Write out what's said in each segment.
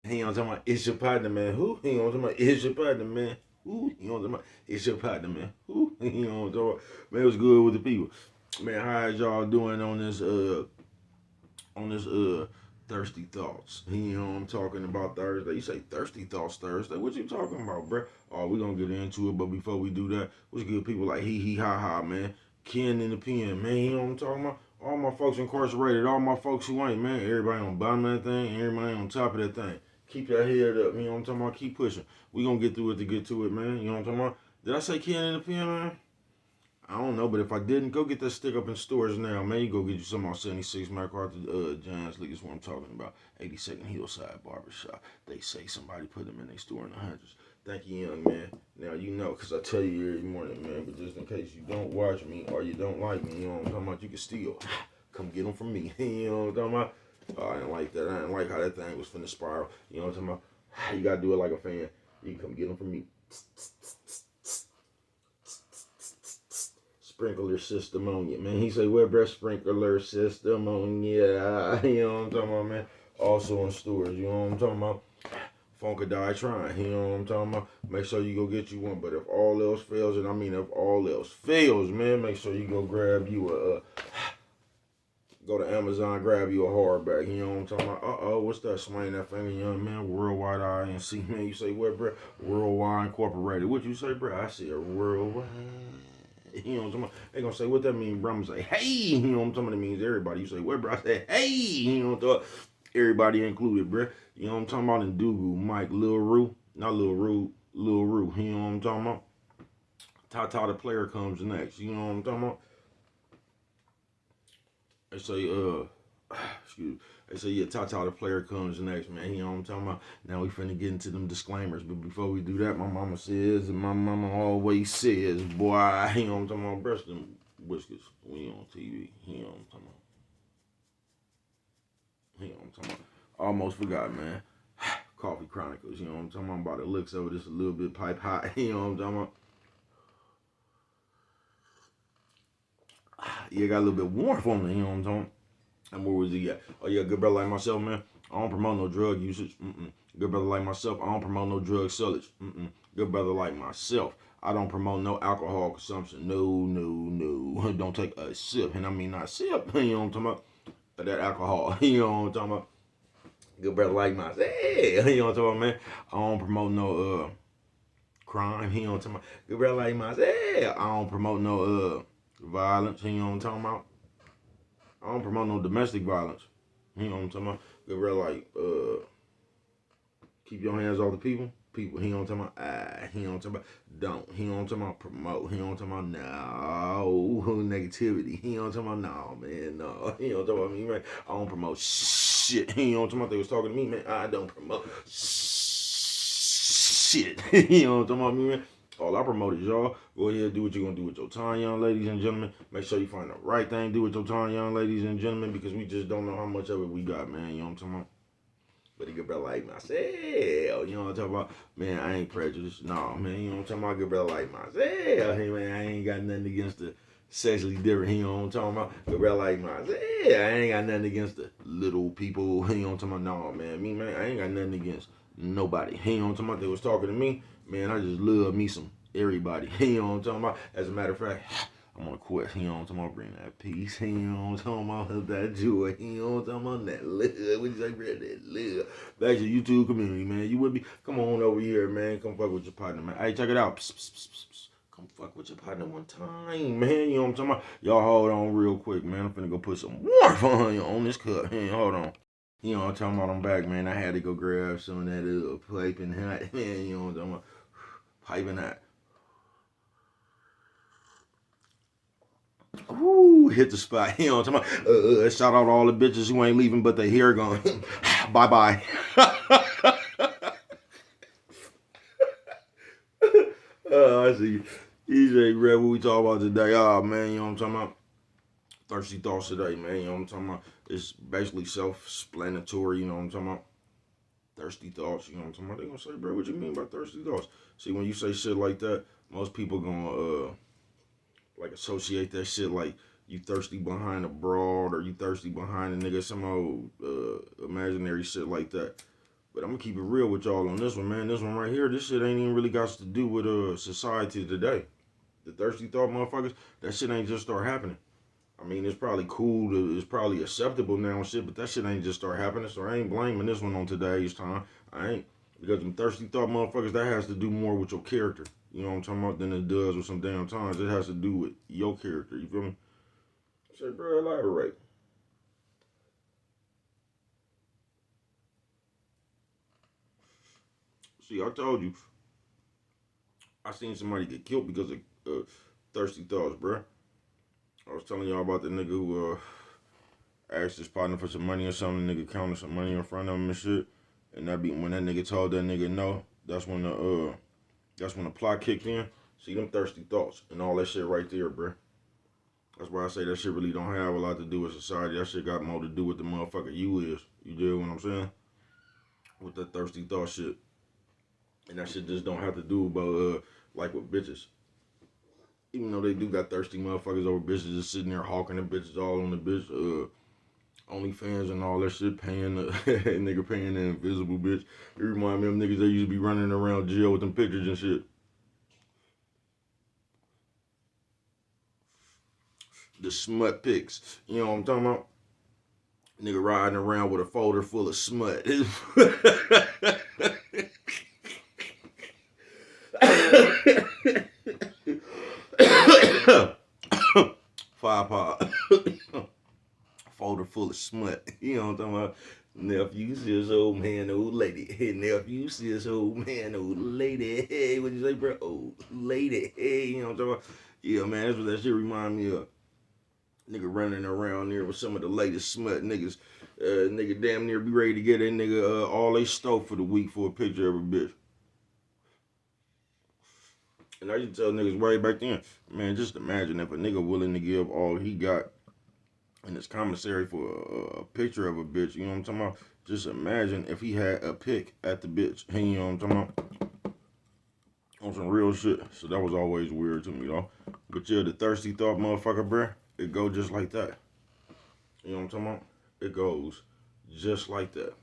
He on talking about it's your partner, man. Who? He on talking about it's your partner, man. Who? He on talking about it's your partner, man. Who? He on talking about, man. It was good with the people. Man, how is y'all doing on this thirsty thoughts? You know I'm talking about Thursday. You say thirsty thoughts Thursday. What you talking about, bruh? Oh, we gonna get into it, but before we do that, what's good people like hee ha ha, man. Ken in the pen, man. You know what I'm talking about? All my folks incarcerated, all my folks who ain't, man. Everybody on bottom of that thing, everybody on top of that thing. Keep your head up, you know what I'm talking about? Keep pushing. We gonna get through it to get to it, man. You know what I'm talking about? Did I say Ken in the pen, man? I don't know, but if I didn't, go get that stick up in stores now, man. You go get you some on 76 MacArthur Giants League is what I'm talking about. 82nd Hillside Barbershop. They say somebody put them in their store in the hundreds. Thank you, young man. Now you know, because I tell you every morning, man. But just in case you don't watch me or you don't like me, you know what I'm talking about, you can steal. Come get them from me. You know what I'm talking about? Oh, I didn't like that. I didn't like how that thing was finna spiral. You know what I'm talking about? You got to do it like a fan. You can come get them from me. Sprinkler system on you, man. He say, "What breast sprinkler system on you?" You know what I'm talking about, man. Also in stores, you know what I'm talking about. Funkadai trying, you know what I'm talking about. Make sure you go get you one. But if all else fails, and I mean if all else fails, man, make sure you go grab you a. Go to Amazon, grab you a hardback. You know what I'm talking about? What's that? Swing that finger, young man. Worldwide INC, man. You say what, bro? Worldwide Incorporated. What you say, bro? I said worldwide. You know what I'm talking about? They gonna say what that mean, bro? I'm gonna say, hey, you know what I'm talking about? It means everybody. You say what, bro? I said, hey, you know what I'm talking about? Everybody included, bro. You know what I'm talking about? In Dugu, Mike, Lil Rue, not Lil Rue, Lil Rue. You know what I'm talking about? Tata the player comes next. You know what I'm talking about? They say, excuse me. They say, yeah, Tata the player comes next, man. You know what I'm talking about? Now we finna get into them disclaimers. But before we do that, my mama says, and my mama always says, boy, you know what I'm talking about? Breast and whiskers. We on TV. You know what I'm talking about? You know what I'm talking about? Almost forgot, man. Coffee Chronicles. You know what I'm talking about? About the looks of it, it's a little bit pipe hot. You know what I'm talking about? Yeah, got a little bit warm on me. You know what I'm talking about? And where was he at? Oh yeah, good brother like myself, man. I don't promote no drug usage. Good brother like myself. I don't promote no drug sellage. Good brother like myself. I don't promote no alcohol consumption. No, no, no. Don't take a sip, and I mean not sip. You know what I'm talking about? That alcohol. You know what I'm talking about? Good brother like myself. Yeah. You know what I'm talking about, man? I don't promote no crime. You know what I'm talking about? Good brother like myself. Yeah. I don't promote no violence. You know what I'm talking about? I don't promote no domestic violence. You know what I'm talking about? Good real like keep your hands off the people. People, he don't talking about he don't talking about don't. He don't talking about promote. He don't talking about no negativity. He don't talking about no man, no. He don't talking about me, man. I don't promote shit. He don't talking about they was talking to me, man. I don't promote shit. He don't talking about me, man. All I promote is y'all. Go ahead, do what you're gonna do with your time, young ladies and gentlemen. Make sure you find the right thing to do with your time, young ladies and gentlemen, because we just don't know how much of it we got, man. You know what I'm talking about? But a good brother like myself, you know what I'm talking about? Man, I ain't prejudiced. No, man, you know what I'm talking about? Good brother like myself. Hey, man, I ain't got nothing against the sexually different, you know what I'm talking about? Good brother like myself. I ain't got nothing against the little people, you know what I'm talking about? No, man, me, man, I ain't got nothing against nobody. You know what I'm talking about? They was talking to me, man, I just love me some everybody. You know what I'm talking about? As a matter of fact, I'm on a quest. You know what I'm talking about? Bring that peace. You know what I'm talking about? Help that joy. You know what I'm talking about? That love. What you say, bro? That love. Back to the YouTube community, man. You with me? Come on over here, man. Come fuck with your partner, man. Hey, check it out. Psst, psst, psst, psst. Come fuck with your partner one time, man. You know what I'm talking about? Y'all hold on real quick, man. I'm finna go put some warmth on you on this cup. Hey, hold on. You know what I'm talking about? I'm back, man. I had to go grab some of that piping hot, man. You know what I'm talking about? Piping hot. Ooh, hit the spot. You know what I'm talking about? Shout out to all the bitches who ain't leaving, but they hair gone. Bye bye. I see. He say, Red, what we talk about today? Oh, man, you know what I'm talking about? Thirsty thoughts today, man. You know what I'm talking about? It's basically self-explanatory, you know what I'm talking about? Thirsty thoughts, you know what I'm talking about? They gonna say, bro, what you mean by thirsty thoughts? See, when you say shit like that, most people gonna like associate that shit like you thirsty behind a broad or you thirsty behind a nigga, some old imaginary shit like that. But I'm gonna keep it real with y'all on this one, man. This one right here, this shit ain't even really got to do with society today. The thirsty thought motherfuckers, that shit ain't just start happening. I mean, it's probably cool, it's probably acceptable now and shit, but that shit ain't just start happening. So I ain't blaming this one on today's time. I ain't. Because them thirsty thought motherfuckers, that has to do more with your character. You know what I'm talking about? Than it does with some damn times. It has to do with your character. You feel me? Say, bro, elaborate. See, I told you, I seen somebody get killed because of thirsty thoughts, bro. I was telling y'all about the nigga who asked his partner for some money or something. The nigga counted some money in front of him and shit. And that be when that nigga told that nigga no. That's when the plot kicked in. See them thirsty thoughts and all that shit right there, bro. That's why I say that shit really don't have a lot to do with society. That shit got more to do with the motherfucker you is. You dig what I'm saying? With that thirsty thought shit. And that shit just don't have to do about like with bitches. Even though they do got thirsty motherfuckers over bitches just sitting there hawking the bitches all on the bitch, OnlyFans and all that shit, paying the nigga paying the invisible bitch. It remind me of niggas that used to be running around jail with them pictures and shit. The smut pics. You know what I'm talking about? Nigga riding around with a folder full of smut. Five pot. Folder full of smut. You know what I'm talking about? Nephew, sis, old man, old lady. Hey, nephew, sis, old man, old lady. Hey, what you say, bro? Old lady. Hey, you know what I'm talking about? Yeah, man, that's what that shit remind me of. Nigga running around there with some of the latest smut niggas. Nigga damn near be ready to get that nigga all they stole for the week for a picture of a bitch. And I used to tell niggas way back then, man, just imagine if a nigga willing to give all he got in his commissary for a picture of a bitch, you know what I'm talking about? Just imagine if he had a pic at the bitch. You know what I'm talking about? On some real shit. So that was always weird to me, though. But yeah, the thirsty thought motherfucker, bruh, it go just like that. You know what I'm talking about? It goes just like that.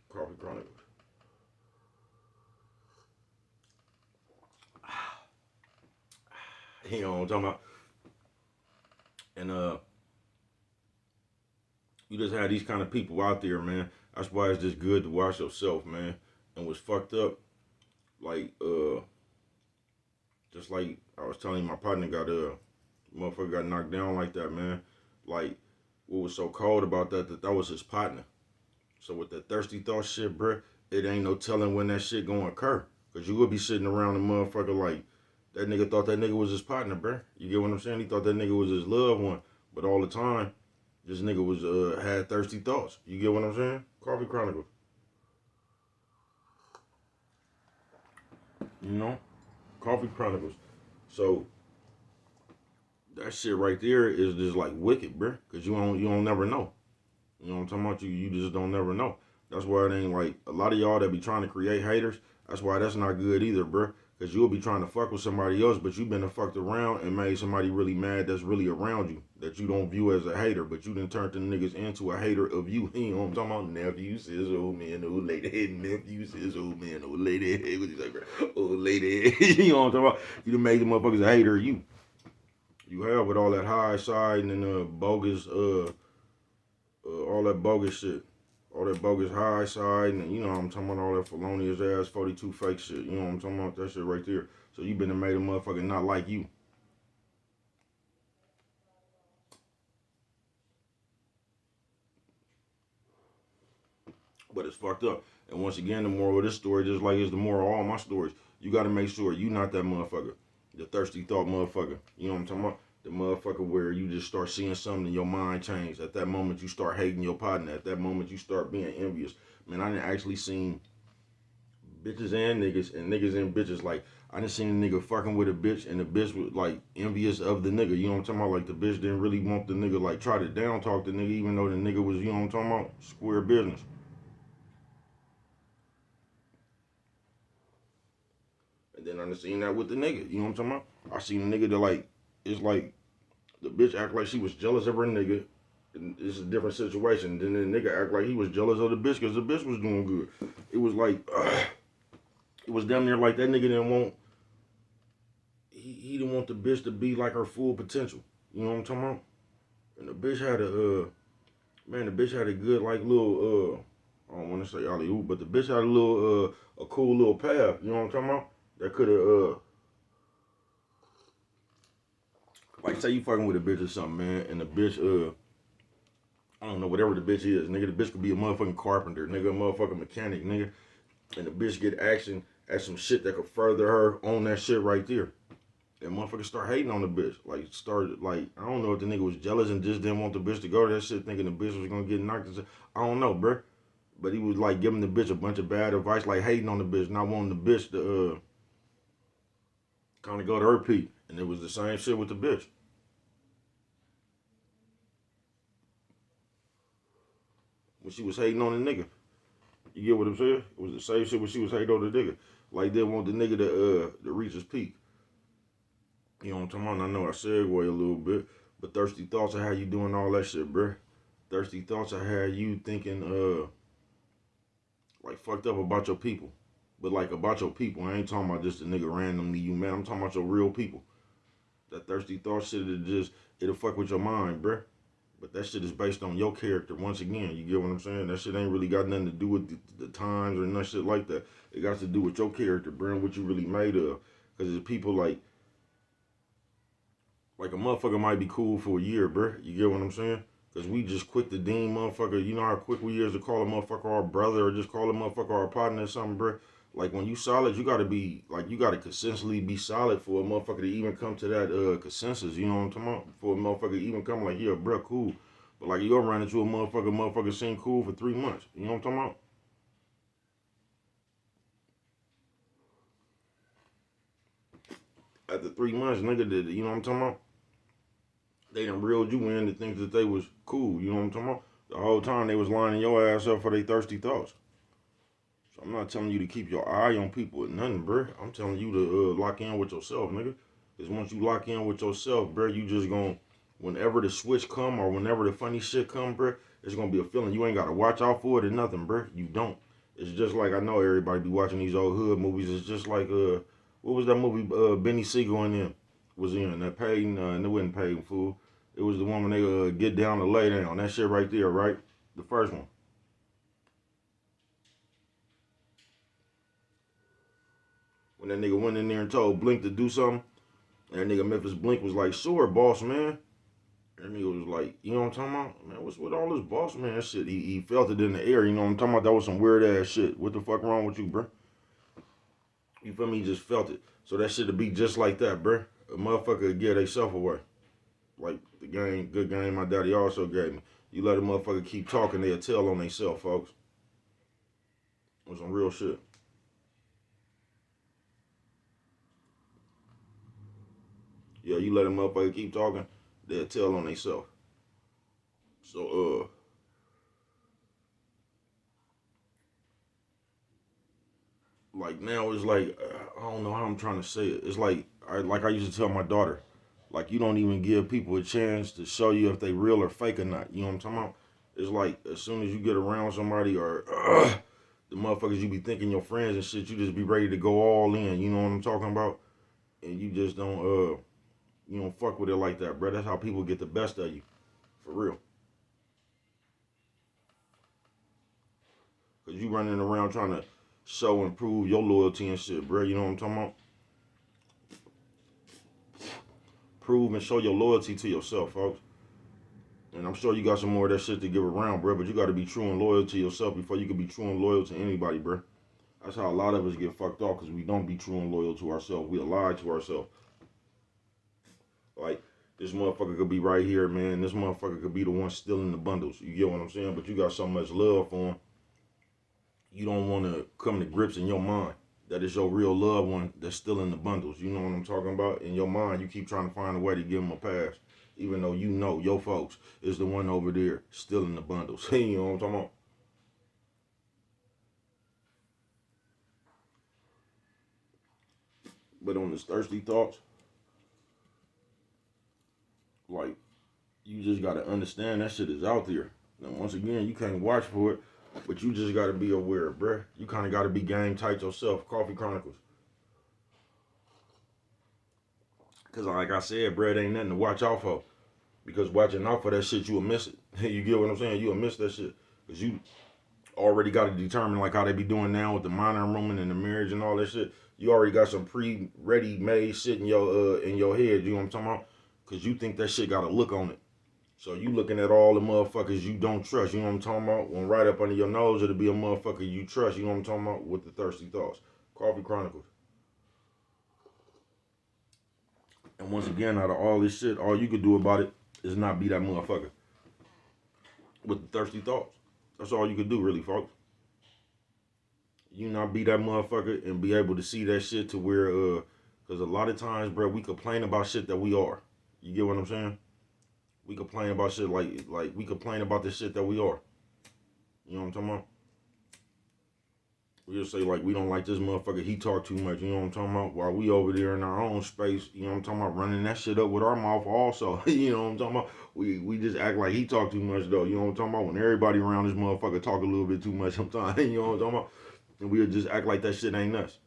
Coffee Chronicles. You know what I'm talking about? And you just have these kind of people out there, man. That's why it's just good to watch yourself, man. And what's fucked up, like just like I was telling you, my partner motherfucker got knocked down like that, man. Like what was so cold about that was his partner. So with that thirsty thought shit, bruh, it ain't no telling when that shit gonna occur. Cause you would be sitting around a motherfucker like that nigga thought that nigga was his partner, bruh. You get what I'm saying? He thought that nigga was his loved one. But all the time, this nigga was had thirsty thoughts. You get what I'm saying? Coffee Chronicles. You know? Coffee Chronicles. So that shit right there is just like wicked, bruh. Cause you don't never know. You know what I'm talking about? You just don't never know. That's why it ain't like a lot of y'all that be trying to create haters. That's why that's not good either, bro. Cause you'll be trying to fuck with somebody else, but you've been fucked around and made somebody really mad that's really around you that you don't view as a hater, but you done turned the niggas into a hater of you. You know what I'm talking about? Nephew says old man, old lady. Nephew says old man, old lady. Hey, what you say, bro? Old lady. You know what I'm talking about? You done made the motherfuckers a hater of you. You have with all that high side and bogus all that bogus shit. All that bogus high side and you know what I'm talking about, all that felonious ass 42 fake shit. You know what I'm talking about? That shit right there. So you been and made a motherfucker not like you. But it's fucked up. And once again, the moral of this story, just like it's the moral of all my stories, you gotta make sure you not that motherfucker. The thirsty thought motherfucker. You know what I'm talking about? The motherfucker where you just start seeing something in your mind change. At that moment you start hating your partner. At that moment you start being envious. Man, I didn't actually seen bitches and niggas and bitches. Like I done seen a nigga fucking with a bitch and the bitch was like envious of the nigga. You know what I'm talking about? Like the bitch didn't really want the nigga, like try to down talk the nigga even though the nigga was, you know what I'm talking about, square business. And then I done seen that with the nigga. You know what I'm talking about? I seen a nigga that like it's like the bitch act like she was jealous of her nigga it's a different situation. Then the nigga act like he was jealous of the bitch because the bitch was doing good. It was like, it was damn near like that nigga didn't want, he didn't want the bitch to be like her full potential. You know what I'm talking about? And the bitch had the bitch had a good like little, I don't want to say alley oop, but the bitch had a little, a cool little path. You know what I'm talking about? That could have, like say you fucking with a bitch or something, man, and the bitch, I don't know, whatever the bitch is, nigga, the bitch could be a motherfucking carpenter, nigga, a motherfucking mechanic, nigga, and the bitch get action at some shit that could further her on that shit right there. And motherfuckers start hating on the bitch. Like, started, like, I don't know if the nigga was jealous and just didn't want the bitch to go to that shit thinking the bitch was gonna get knocked. I don't know, bruh. But he was, like, giving the bitch a bunch of bad advice, like, hating on the bitch, not wanting the bitch to, kind of go to her peak. And it was the same shit with the bitch. When she was hating on the nigga. You get what I'm saying? It was the same shit when she was hating on the nigga. Like, they want the nigga to reach his peak. You know what I'm talking about? I know I segue a little bit, but thirsty thoughts of how you doing all that shit, bruh. Thirsty thoughts of how you thinking, like fucked up about your people. But like about your people. I ain't talking about just a nigga randomly you met. I'm talking about your real people. That thirsty thought shit, it'll fuck with your mind, bruh. But that shit is based on your character. Once again, you get what I'm saying? That shit ain't really got nothing to do with the times or nothing shit like that. It got to do with your character, bruh, and what you really made of. Because it's people like a motherfucker might be cool for a year, bruh. You get what I'm saying? Because we just quick to deem motherfucker. You know how quick we is to call a motherfucker our brother or just call a motherfucker our partner or something, bruh. Like when you solid, you gotta be like you gotta consistently be solid for a motherfucker to even come to that consensus. You know what I'm talking about? For a motherfucker to even come like, yeah, bruh, cool. But like you go run into a motherfucker seem cool for 3 months. You know what I'm talking about? After 3 months, nigga, did you know what I'm talking about? They done reeled you in to think that they was cool. You know what I'm talking about? The whole time they was lining your ass up for their thirsty thoughts. So I'm not telling you to keep your eye on people or nothing, bruh. I'm telling you to lock in with yourself, nigga. Because once you lock in with yourself, bruh, you just gonna, whenever the switch come or whenever the funny shit come, bruh, it's gonna be a feeling. You ain't gotta watch out for it or nothing, bruh. You don't. It's just like, I know everybody be watching these old hood movies. It's just like, what was that movie Benny Siegel and them was in? That Paid, and it wasn't Paid in Full. It was the one when they get down to lay down. That shit right there, right? The first one. When that nigga went in there and told Blink to do something, and that nigga Memphis Blink was like, sure, boss man. And he was like, you know what I'm talking about? Man, what's with all this boss man shit? He felt it in the air, you know what I'm talking about? That was some weird ass shit. What the fuck wrong with you, bro? You feel me? He just felt it. So that shit to be just like that, bro. A motherfucker would give theyself away. Like the game, good game my daddy also gave me. You let a motherfucker keep talking, they'll tell on themselves, folks. It was some real shit. Yeah, you let a motherfucker keep talking, they'll tell on themselves. So, like now it's like I don't know how I'm trying to say it. It's like I used to tell my daughter, like you don't even give people a chance to show you if they real or fake or not. You know what I'm talking about? It's like as soon as you get around somebody or the motherfuckers you be thinking your friends and shit, you just be ready to go all in. You know what I'm talking about? And you just don't you don't fuck with it like that, bro. That's how people get the best of you, for real. Cause you running around trying to show and prove your loyalty and shit, bro. You know what I'm talking about? Prove and show your loyalty to yourself, folks. And I'm sure you got some more of that shit to give around, bro. But you got to be true and loyal to yourself before you can be true and loyal to anybody, bro. That's how a lot of us get fucked off because we don't be true and loyal to ourselves. We lie to ourselves. Like, this motherfucker could be right here, man. This motherfucker could be the one stealing the bundles. You get what I'm saying? But you got so much love for him, you don't want to come to grips in your mind that it's your real loved one that's stealing the bundles. You know what I'm talking about? In your mind, you keep trying to find a way to give him a pass, even though you know your folks is the one over there stealing the bundles. You know what I'm talking about? But on this thirsty thoughts, like You just gotta understand that shit is out there. Now, once again, you can't watch for it, but you just gotta be aware, bruh. You kind of gotta be game tight yourself. Coffee Chronicles. Cause like I said, bruh, it ain't nothing to watch out for. Because watching out for that shit, you'll miss it. You get what I'm saying? You'll miss that shit. Cause you already got to determine like how they be doing now with the monitoring room and the marriage and all that shit. You already got some pre-ready made shit in your head. You know what I'm talking about? Cause you think that shit got a look on it. So you looking at all the motherfuckers you don't trust. You know what I'm talking about? When right up under your nose, it'll be a motherfucker you trust. You know what I'm talking about? With the thirsty thoughts. Coffee Chronicles. And once again, out of all this shit, all you could do about it is not be that motherfucker with the thirsty thoughts. That's all you could do, really, folks. You not be that motherfucker and be able to see that shit to where, because a lot of times, bro, we complain about shit that we are. You get what I'm saying? We complain about shit like we complain about the shit that we are. You know what I'm talking about? We'll say like we don't like this motherfucker, he talk too much, you know what I'm talking about? While we over there in our own space, you know what I'm talking about, running that shit up with our mouth also. You know what I'm talking about? We just act like he talk too much though, you know what I'm talking about? When everybody around this motherfucker talk a little bit too much sometimes, you know what I'm talking about? And we'll just act like that shit ain't us.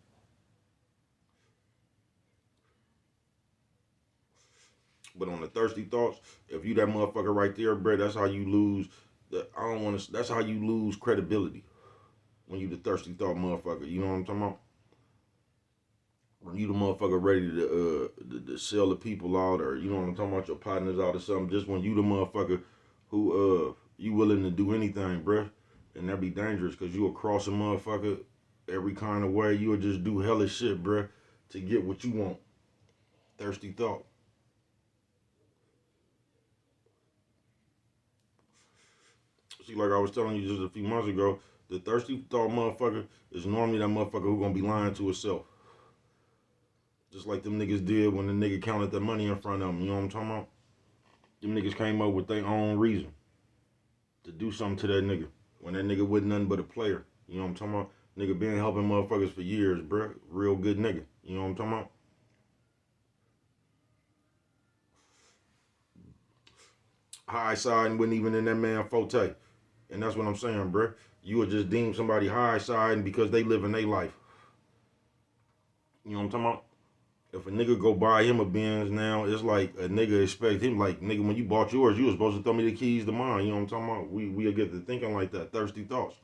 But on the thirsty thoughts, if you that motherfucker right there, bro, that's how you lose. That's how you lose credibility. When you the thirsty thought motherfucker, you know what I'm talking about? When you the motherfucker ready to sell the people out, or you know what I'm talking about, your partners out or something. Just when you the motherfucker who you willing to do anything, bruh, and that be dangerous because you will cross a motherfucker every kind of way. You will just do hella shit, bruh, to get what you want. Thirsty thought. See, like I was telling you just a few months ago, the thirsty thought motherfucker is normally that motherfucker who gonna be lying to himself. Just like them niggas did when the nigga counted the money in front of them. You know what I'm talking about? Them niggas came up with their own reason to do something to that nigga. When that nigga wasn't nothing but a player. You know what I'm talking about? Nigga been helping motherfuckers for years, bruh. Real good nigga. You know what I'm talking about? High side and wasn't even in that man forte. And that's what I'm saying, bruh. You would just deem somebody high side because they live in their life. You know what I'm talking about? If a nigga go buy him a Benz now, it's like a nigga expect him, like, nigga, when you bought yours, you was supposed to throw me the keys to mine. You know what I'm talking about? We'll get to thinking like that, thirsty thoughts.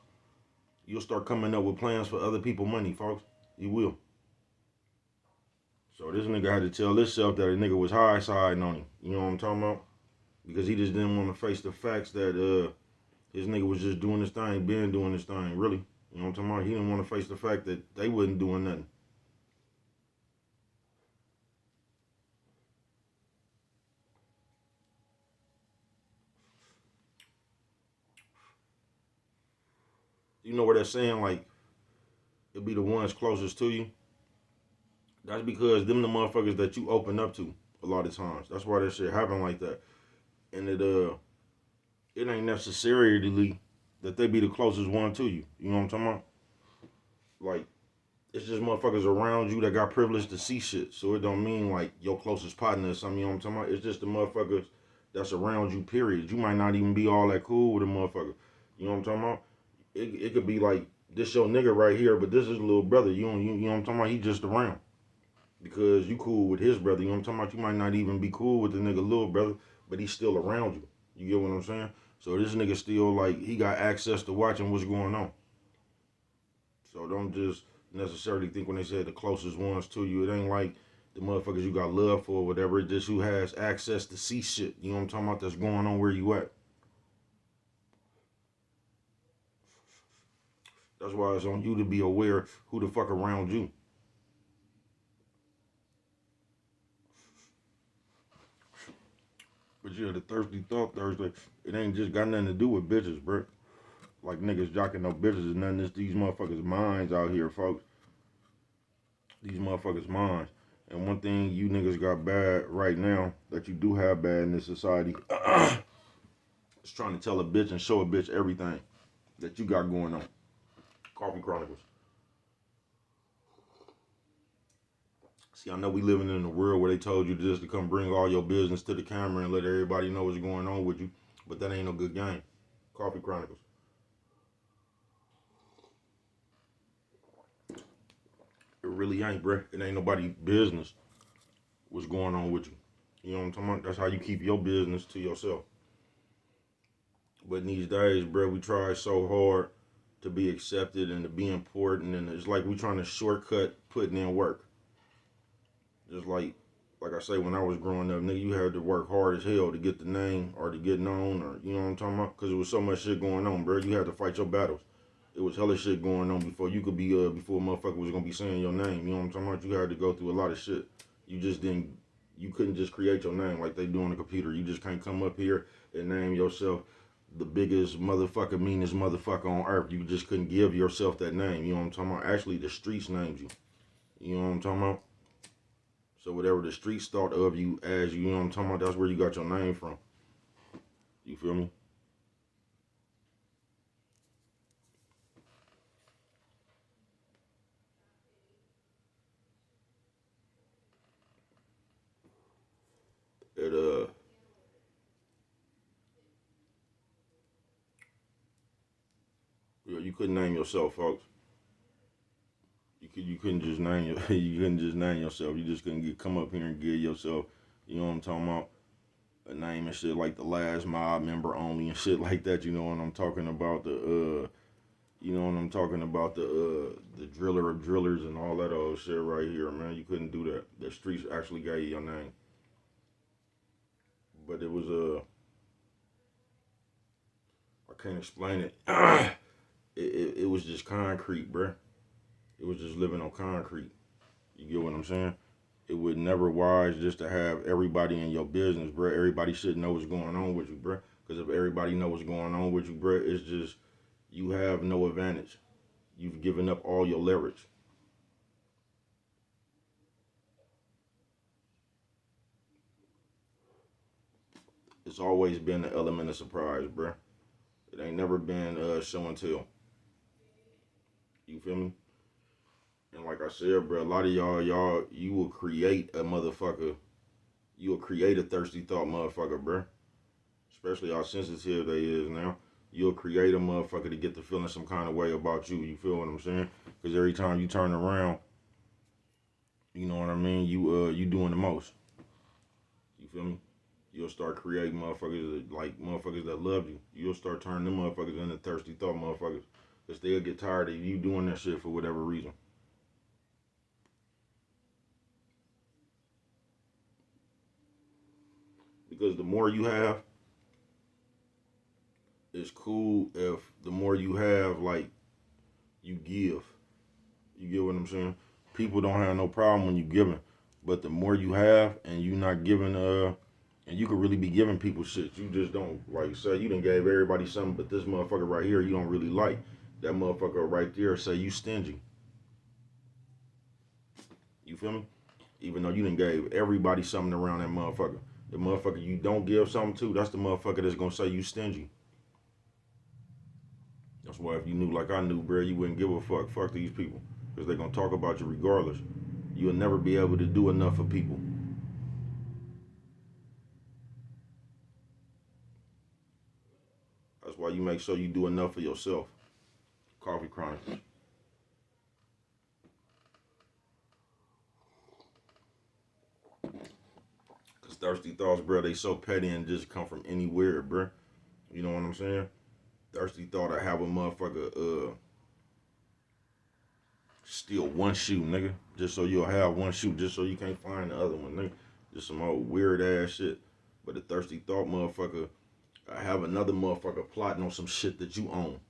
You'll start coming up with plans for other people's money, folks. You will. So this nigga had to tell himself that a nigga was high siding on him. You know what I'm talking about? Because he just didn't want to face the facts that his nigga was just doing his thing, been doing his thing, really. You know what I'm talking about? He didn't want to face the fact that they wasn't doing nothing. You know what they're saying? Like, it'll be the ones closest to you. That's because them the motherfuckers that you open up to a lot of times. That's why that shit happen like that. And it ain't necessarily that they be the closest one to you. You know what I'm talking about? Like, it's just motherfuckers around you that got privilege to see shit. So it don't mean like your closest partner or something, you know what I'm talking about? It's just the motherfuckers that's around you, period. You might not even be all that cool with a motherfucker. You know what I'm talking about? It could be like, this your nigga right here, but this is a little brother. You know what I'm talking about? He just around. Because you cool with his brother. You know what I'm talking about? You might not even be cool with the nigga little brother, but he's still around you. You get what I'm saying? So this nigga still like, he got access to watching what's going on. So don't just necessarily think when they say the closest ones to you, it ain't like the motherfuckers you got love for or whatever. It's just who has access to see shit. You know what I'm talking about? That's going on where you at. That's why it's on you to be aware who the fuck around you. But yeah, the thirsty thought Thursday, it ain't just got nothing to do with bitches, bro. Like niggas jocking no bitches is nothing. It's these motherfuckers' minds out here, folks. These motherfuckers' minds. And one thing you niggas got bad right now that you do have bad in this society is trying to tell a bitch and show a bitch everything that you got going on. Coffee Chronicles. See, I know we living in a world where they told you just to come bring all your business to the camera and let everybody know what's going on with you, but that ain't no good game. Coffee Chronicles. It really ain't, bruh. It ain't nobody business what's going on with you. You know what I'm talking about? That's how you keep your business to yourself. But in these days, bruh, we try so hard to be accepted and to be important, and it's like we trying to shortcut putting in work. Just like I say, when I was growing up, nigga, you had to work hard as hell to get the name or to get known, or you know what I'm talking about? Because there was so much shit going on, bro. You had to fight your battles. It was hella shit going on before you could be before a motherfucker was gonna be saying your name. You know what I'm talking about? You had to go through a lot of shit. You just didn't. You couldn't just create your name like they do on the computer. You just can't come up here and name yourself the biggest motherfucker, meanest motherfucker on earth. You just couldn't give yourself that name. You know what I'm talking about? Actually, the streets named you. You know what I'm talking about? So whatever the streets thought of you as, you know what I'm talking about, that's where you got your name from. You feel me? It you couldn't name yourself, folks. You couldn't just name you couldn't just name yourself. You just couldn't come up here and give yourself, you know what I'm talking about, a name and shit like the last mob member only and shit like that. You know what I'm talking about, you know what I'm talking about, the driller of drillers and all that old shit right here, man. You couldn't do that. The streets actually gave you your name, but it was I can't explain it. It was just concrete, bruh. It was just living on concrete. You get what I'm saying? It would never wise just to have everybody in your business, bruh. Everybody should know what's going on with you, bruh. Because if everybody know what's going on with you, bruh, it's just you have no advantage. You've given up all your leverage. It's always been the element of surprise, bruh. It ain't never been show and tell. You feel me? And like I said, bro, a lot of y'all, you will create a motherfucker. You will create a thirsty thought motherfucker, bro. Especially how sensitive they is now. You'll create a motherfucker to get the feeling some kind of way about you. You feel what I'm saying? Because every time you turn around, you know what I mean. You doing the most. You feel me? You'll start creating motherfuckers that, like motherfuckers that love you. You'll start turning them motherfuckers into thirsty thought motherfuckers. Cause they'll get tired of you doing that shit for whatever reason. Because the more you have, it's cool if the more you have, like you give. You get what I'm saying? People don't have no problem when you giving, but the more you have and you not giving, and you could really be giving people shit. You just don't like say you done gave everybody something, but this motherfucker right here you don't really like. That motherfucker right there say you stingy. You feel me? Even though you done gave everybody something around that motherfucker. The motherfucker you don't give something to, that's the motherfucker that's gonna say you stingy. That's why if you knew like I knew, bro, you wouldn't give a fuck. Fuck these people. Because they're going to talk about you regardless. You'll never be able to do enough for people. That's why you make sure you do enough for yourself. Coffee Chronicles. Because thirsty thoughts, bro, they so petty and just come from anywhere, bro. You know what I'm saying? Thirsty thought I have a motherfucker steal one shoe, nigga. Just so you'll have one shoe, just so you can't find the other one, nigga. Just some old weird ass shit. But the thirsty thought motherfucker, I have another motherfucker plotting on some shit that you own.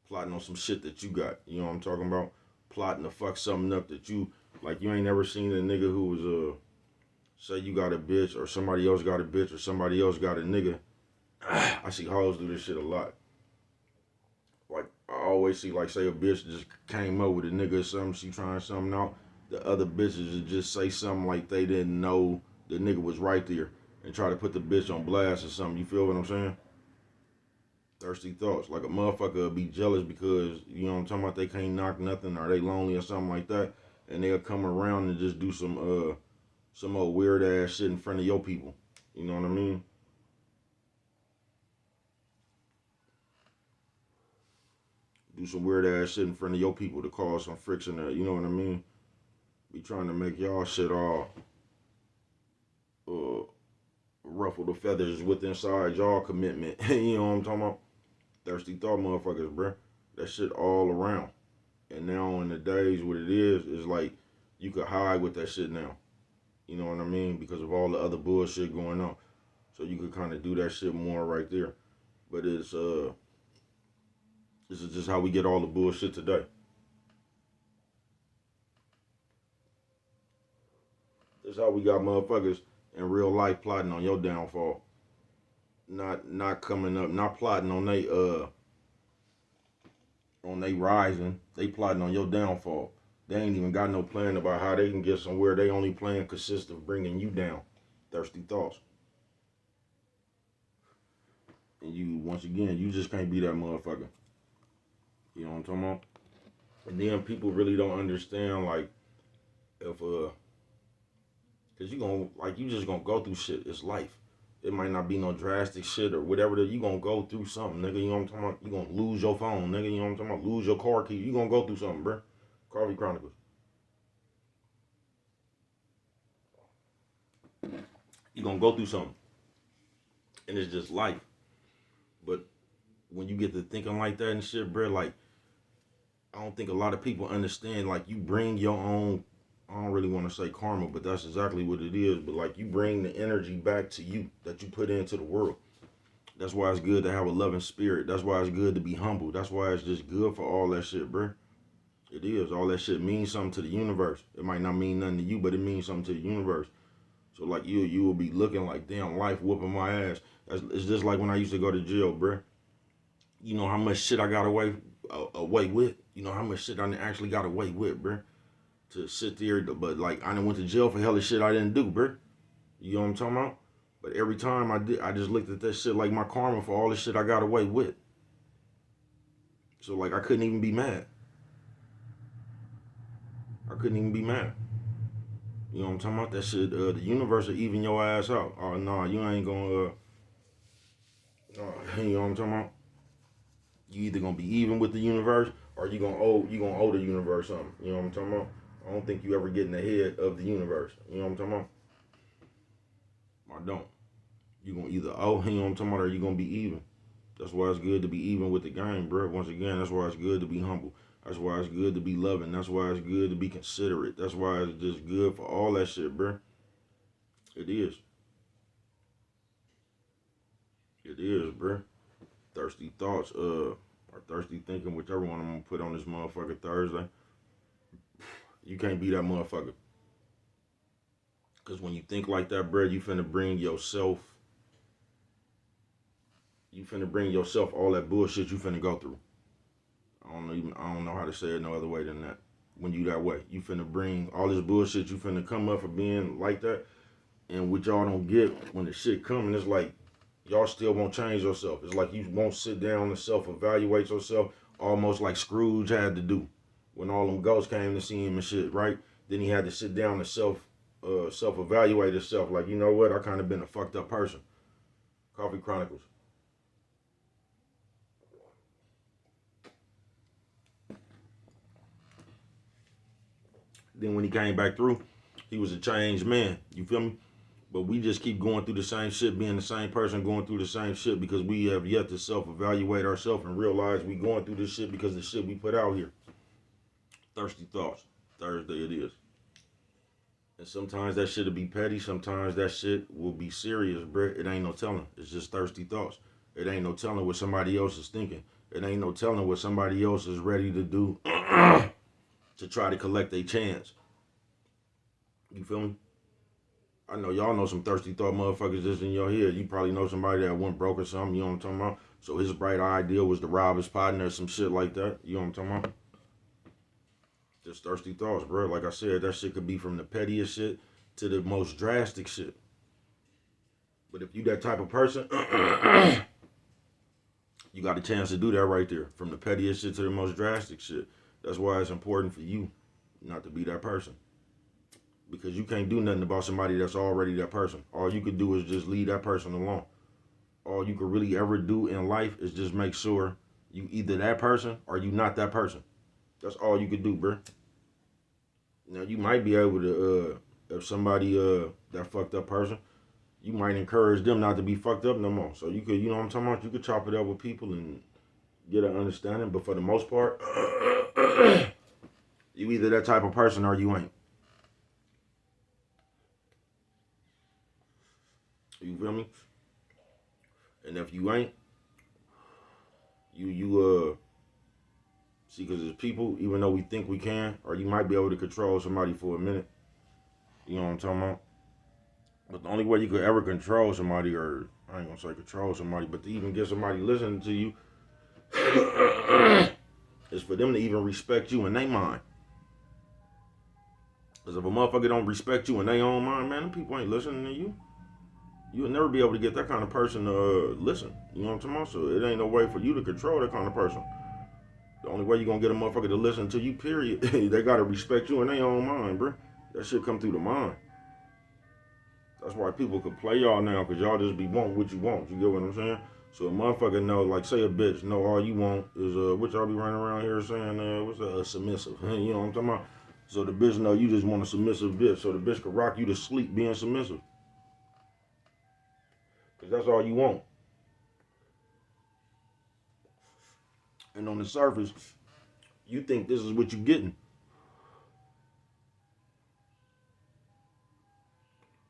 Plotting on some shit that you got. You know what I'm talking about? Plotting to fuck something up that you, like you ain't never seen a nigga who was, say you got a bitch or somebody else got a bitch or somebody else got a nigga. I see hoes do this shit a lot. Like I always see, like say a bitch just came up with a nigga or something, she trying something out. The other bitches would just say something like they didn't know the nigga was right there and try to put the bitch on blast or something. You feel what I'm saying? Thirsty thoughts. Like a motherfucker would be jealous because, you know what I'm talking about, they can't knock nothing or they lonely or something like that. and they'll come around and just do some old weird ass shit in front of your people. You know what I mean? Do some weird ass shit in front of your people to cause some friction there. You know what I mean? Be trying to make y'all shit all uh, ruffle the feathers with inside y'all commitment. You know what I'm talking about? Thirsty thought motherfuckers, bruh. That shit all around. And now in the days, what it is like you could hide with that shit now. You know what I mean? Because of all the other bullshit going on. So you could kind of do that shit more right there. But this is just how we get all the bullshit today. This is how we got motherfuckers in real life plotting on your downfall. Not coming up, not plotting on they rising. They plotting on your downfall. They ain't even got no plan about how they can get somewhere. They only plan consists of bringing you down. Thirsty thoughts. And you, once again, you just can't be that motherfucker. You know what I'm talking about? And then people really don't understand, like, if cause you just gonna go through shit. It's life. It might not be no drastic shit or whatever that you gonna go through something, nigga. You know what I'm talking about? You gonna lose your phone, nigga. You know what I'm talking about? Lose your car key. You gonna go through something, bro. Coffee Chronicles. You gonna go through something, and it's just life. But when you get to thinking like that and shit, bro, like I don't think a lot of people understand. Like you bring your own. I don't really want to say karma, but that's exactly what it is. But like you bring the energy back to you that you put into the world. That's why it's good to have a loving spirit. That's why it's good to be humble. That's why it's just good for all that shit, bro. It is. All that shit means something to the universe. It might not mean nothing to you, but it means something to the universe. So like you will be looking like, damn, life whooping my ass. It's just like when I used to go to jail, bro. You know how much shit I got away with. You know how much shit I actually got away with, bro. To sit there, but like I done went to jail for hella shit I didn't do, bro. You know what I'm talking about? But every time I did, I just looked at that shit like my karma for all the shit I got away with. So like I couldn't even be mad. I couldn't even be mad. You know what I'm talking about? That shit, the universe will even your ass out. Oh no, you ain't gonna. You know what I'm talking about? You either gonna be even with the universe or you gonna owe the universe something. You know what I'm talking about? I don't think you ever get in the head of the universe. You know what I'm talking about? I don't. You gonna either owe, you know what I'm talking about, or you gonna be even. That's why it's good to be even with the game, bro. Once again, that's why it's good to be humble. That's why it's good to be loving. That's why it's good to be considerate. That's why it's just good for all that shit, bro. It is. It is, bro. Thirsty thoughts, or thirsty thinking, whichever one I'm gonna put on this motherfucker Thursday. You can't be that motherfucker. Cause when you think like that, bro, you finna bring yourself all that bullshit you finna go through. I don't know how to say it no other way than that. When you that way, you finna bring all this bullshit you finna come up for being like that, and what y'all don't get when the shit coming, it's like y'all still won't change yourself. It's like you won't sit down and self-evaluate yourself, almost like Scrooge had to do when all them ghosts came to see him and shit, right? Then he had to sit down and self-evaluate himself. Like, you know what? I kind of been a fucked up person. Coffee Chronicles. Then when he came back through, he was a changed man. You feel me? But we just keep going through the same shit, being the same person, going through the same shit because we have yet to self-evaluate ourselves and realize we going through this shit because of the shit we put out here. Thirsty thoughts. Thursday it is. And sometimes that shit'll be petty. Sometimes that shit will be serious, bruh. It ain't no telling. It's just thirsty thoughts. It ain't no telling what somebody else is thinking. It ain't no telling what somebody else is ready to do to try to collect a chance. You feel me? I know y'all know some thirsty thought motherfuckers just in your head. You probably know somebody that went broke or something, you know what I'm talking about? So his bright idea was to rob his partner or some shit like that. You know what I'm talking about? Just thirsty thoughts, bro. Like I said, that shit could be from the pettiest shit to the most drastic shit. But if you that type of person, you got a chance to do that right there. From the pettiest shit to the most drastic shit. That's why it's important for you. not to be that person. Because you can't do nothing about somebody that's already that person. All you could do is just leave that person alone. All you could really ever do in life is just make sure you either that person or you not that person. That's all you could do, bro. Now you might be able to, if somebody that fucked up person, you might encourage them not to be fucked up no more. So you could, you know what I'm talking about? You could chop it up with people and get an understanding. But for the most part, you either that type of person or you ain't. You feel me? And if you ain't, you see, because as people, even though we think we can, or you might be able to control somebody for a minute. You know what I'm talking about? But the only way you could ever control somebody, or I ain't gonna say control somebody, but to even get somebody listening to you, is for them to even respect you in their mind. Because if a motherfucker don't respect you in their own mind, man, them people ain't listening to you. You'll never be able to get that kind of person to listen. You know what I'm talking about? So it ain't no way for you to control that kind of person. The only way you're gonna get a motherfucker to listen to you, period, they gotta respect you in their own mind, bro. That shit come through the mind. That's why people could play y'all now, because y'all just be wanting what you want. You get what I'm saying? So a motherfucker know, like say a bitch, know all you want is, what y'all be running around here saying, what's a submissive? You know what I'm talking about? So the bitch know you just want a submissive bitch. So the bitch could rock you to sleep being submissive. Because that's all you want. And on the surface, you think this is what you're getting.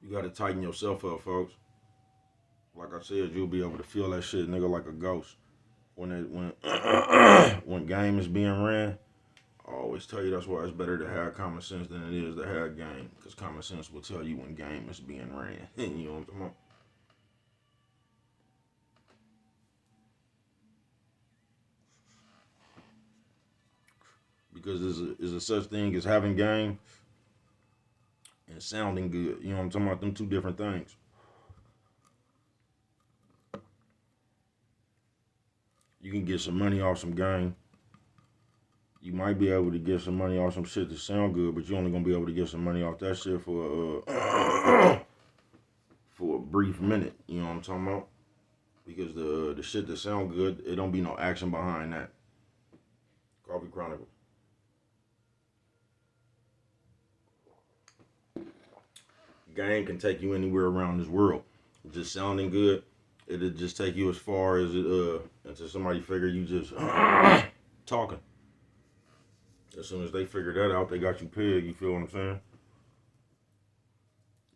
You gotta tighten yourself up, folks. Like I said, you'll be able to feel that shit, nigga, like a ghost. When game is being ran, I always tell you that's why it's better to have common sense than it is to have game. Because common sense will tell you when game is being ran. You know what I'm talking about? Because there's a such thing as having game and sounding good. You know what I'm talking about? Them two different things. You can get some money off some game. You might be able to get some money off some shit that sound good, but you're only gonna be able to get some money off that shit for for a brief minute. You know what I'm talking about? Because the shit that sound good, it don't be no action behind that. Coffee Chronicles. Game can take you anywhere around this world. Just sounding good, it'll just take you as far as it until somebody figure you just talking. As soon as they figure that out, they got you pegged. You feel what I'm saying?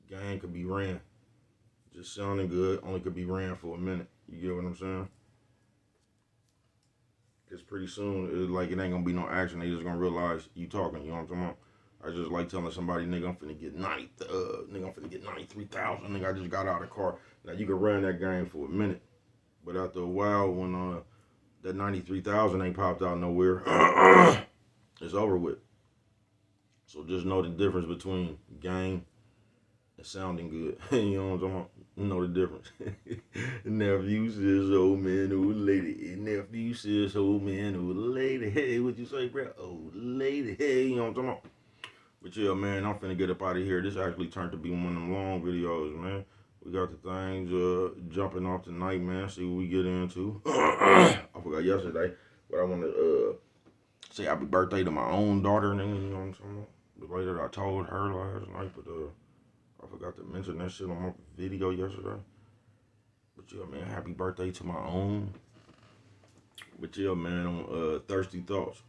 Game could be ran. Just sounding good only could be ran for a minute. You get what I'm saying? Because pretty soon, it ain't gonna be no action. They just gonna realize you talking. You know what I'm talking about? I just like telling somebody, nigga, I'm finna get 93,000. Nigga, I just got out of the car. Now you can run that game for a minute, but after a while, when that 93,000 ain't popped out nowhere, it's over with. So just know the difference between game and sounding good. You know what I'm talking about? Know the difference. Nephew says old man, old lady. Nephew says old man, old lady. Hey, what you say, bro? Old lady. Hey, you know what I'm talking about? But yeah, man, I'm finna get up out of here. This actually turned to be one of them long videos, man. We got the things jumping off tonight, man. See what we get into. I forgot yesterday, but I want to say happy birthday to my own daughter, nigga. You know what I'm talking about? The way that I told her last night, but I forgot to mention that shit on my video yesterday. But yeah, man, happy birthday to my own. But yeah, man, on Thirsty Thoughts.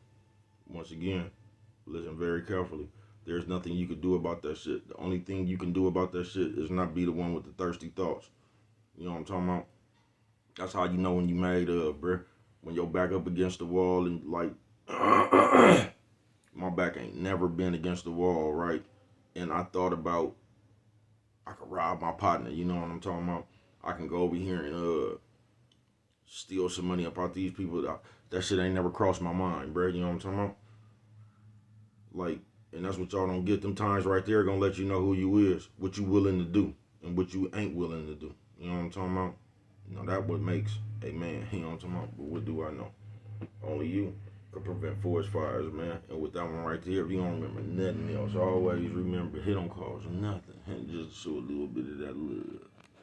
Once again, listen very carefully. There's nothing you can do about that shit. The only thing you can do about that shit is not be the one with the thirsty thoughts. You know what I'm talking about? That's how you know when you made up, bruh. When your back up against the wall and like, my back ain't never been against the wall, right? And I thought about, I could rob my partner, you know what I'm talking about? I can go over here and steal some money up out these people. That shit ain't never crossed my mind, bruh. You know what I'm talking about? Like, and that's what y'all don't get. Them times right there gonna let you know who you is, what you willing to do, and what you ain't willing to do. You know what I'm talking about? You know, that what makes a man. You know what I'm talking about? But what do I know? Only you. Could prevent forest fires, man. And with that one right there, if you don't remember nothing else, always remember hit 'em calls, nothing. And just show a little bit of that love.